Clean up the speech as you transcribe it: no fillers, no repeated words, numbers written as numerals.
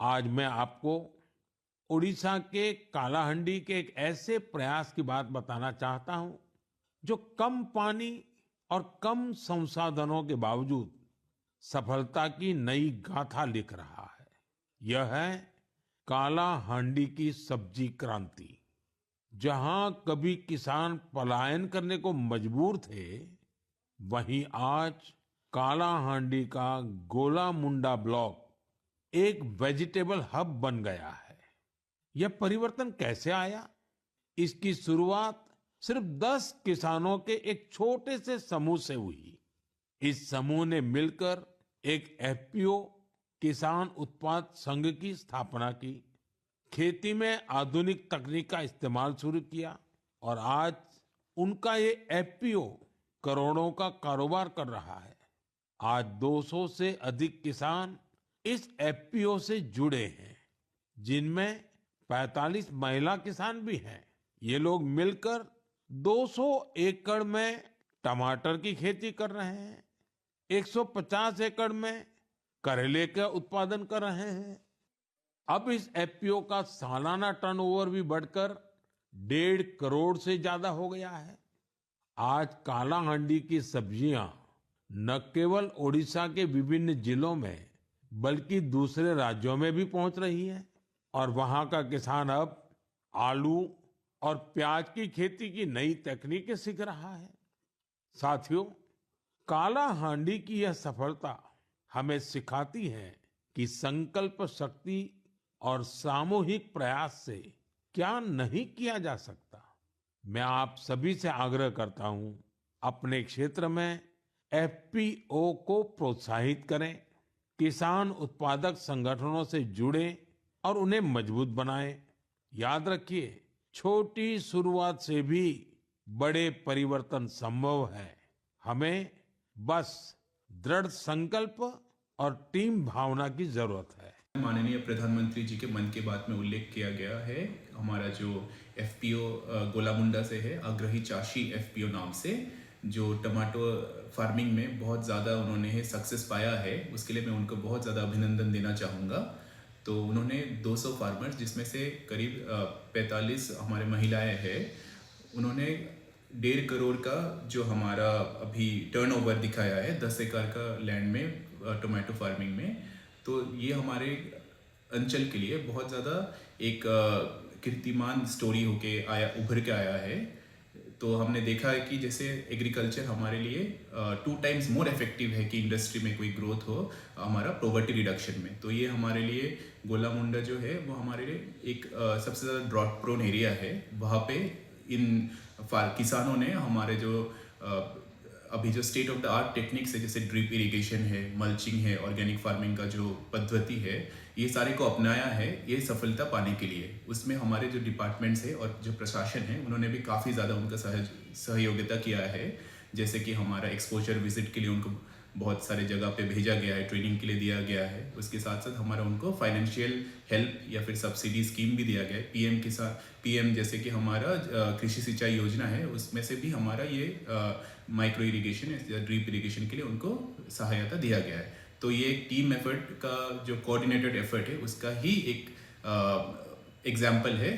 आज मैं आपको उड़ीसा के कालाहांडी के एक ऐसे प्रयास की बात बताना चाहता हूं जो कम पानी और कम संसाधनों के बावजूद सफलता की नई गाथा लिख रहा है। यह है कालाहांडी की सब्जी क्रांति। जहां कभी किसान पलायन करने को मजबूर थे, वहीं आज कालाहांडी का गोला मुंडा ब्लॉक एक वेजिटेबल हब बन गया है। यह परिवर्तन कैसे आया? इसकी शुरुआत सिर्फ 10 किसानों के एक छोटे से समूह से हुई। इस समूह ने मिलकर एक एफपीओ किसान उत्पाद संघ की स्थापना की, खेती में आधुनिक तकनीक का इस्तेमाल शुरू किया और आज उनका ये एफपीओ करोड़ों का कारोबार कर रहा है। आज 200 से अधिक किसान इस एफपीओ से जुड़े हैं, जिनमें 45 महिला किसान भी हैं। ये लोग मिलकर 200 एकड़ में टमाटर की खेती कर रहे हैं, 150 एकड़ में करेले का उत्पादन कर रहे हैं। अब इस एफपीओ का सालाना टर्नओवर भी बढ़कर 1.5 करोड़ से ज्यादा हो गया है। आज कालाहांडी की सब्जियां न केवल ओडिशा के विभिन्न जिलों में बल्कि दूसरे राज्यों में भी पहुंच रही है और वहां का किसान अब आलू और प्याज की खेती की नई तकनीकें सीख रहा है। साथियों, कालाहांडी की यह सफलता हमें सिखाती है कि संकल्प शक्ति और सामूहिक प्रयास से क्या नहीं किया जा सकता। मैं आप सभी से आग्रह करता हूं, अपने क्षेत्र में एफपीओ को प्रोत्साहित करें, किसान उत्पादक संगठनों से जुड़ें और उन्हें मजबूत बनाएं। याद रखिए, छोटी शुरुआत से भी बड़े परिवर्तन संभव है। हमें बस दृढ़ संकल्प और टीम भावना की जरूरत है। माननीय प्रधानमंत्री जी के मन की बात में उल्लेख किया गया है। हमारा जो एफपीओ गोलामुंडा से है, आग्रही चाषी एफपीओ नाम से, जो टमाटो फार्मिंग में बहुत ज़्यादा उन्होंने सक्सेस पाया है, उसके लिए मैं उनको बहुत ज़्यादा अभिनंदन देना चाहूँगा। तो उन्होंने 200 फार्मर्स, जिसमें से करीब 45 हमारे महिलाएं हैं, उन्होंने 1.5 करोड़ का जो हमारा अभी टर्नओवर दिखाया है 10 एकड़ का लैंड में टोमेटो फार्मिंग में। तो ये हमारे अंचल के लिए बहुत ज़्यादा एक कीर्तिमान स्टोरी होके आया, उभर के आया है। तो हमने देखा है कि जैसे एग्रीकल्चर हमारे लिए 2 टाइम्स मोर इफेक्टिव है कि इंडस्ट्री में कोई ग्रोथ हो हमारा पॉवर्टी रिडक्शन में। तो ये हमारे लिए गोलामुंडा जो है वो हमारे लिए एक सबसे ज़्यादा ड्रॉट प्रोन एरिया है। वहाँ पे इन किसानों ने हमारे जो अभी जो state of the art techniques है, जैसे ड्रिप इरिगेशन है, मल्चिंग है, ऑर्गेनिक फार्मिंग का जो पद्धति है, ये सारे को अपनाया है ये सफलता पाने के लिए। उसमें हमारे जो डिपार्टमेंट्स है और जो प्रशासन है, उन्होंने भी काफ़ी ज़्यादा उनका सहयोगिता किया है। जैसे कि हमारा एक्सपोजर विजिट के लिए उनको बहुत सारे जगह पे भेजा गया है, ट्रेनिंग के लिए दिया गया है। उसके साथ साथ हमारा उनको फाइनेंशियल हेल्प या फिर सब्सिडी स्कीम भी दिया गया है। पीएम जैसे कि हमारा कृषि सिंचाई योजना है, उसमें से भी हमारा ये माइक्रो इरिगेशन या ड्रिप इरिगेशन के लिए उनको सहायता दिया गया है। तो ये एक टीम एफर्ट का जो कोऑर्डिनेटेड एफर्ट है, उसका ही एक एग्जाम्पल है।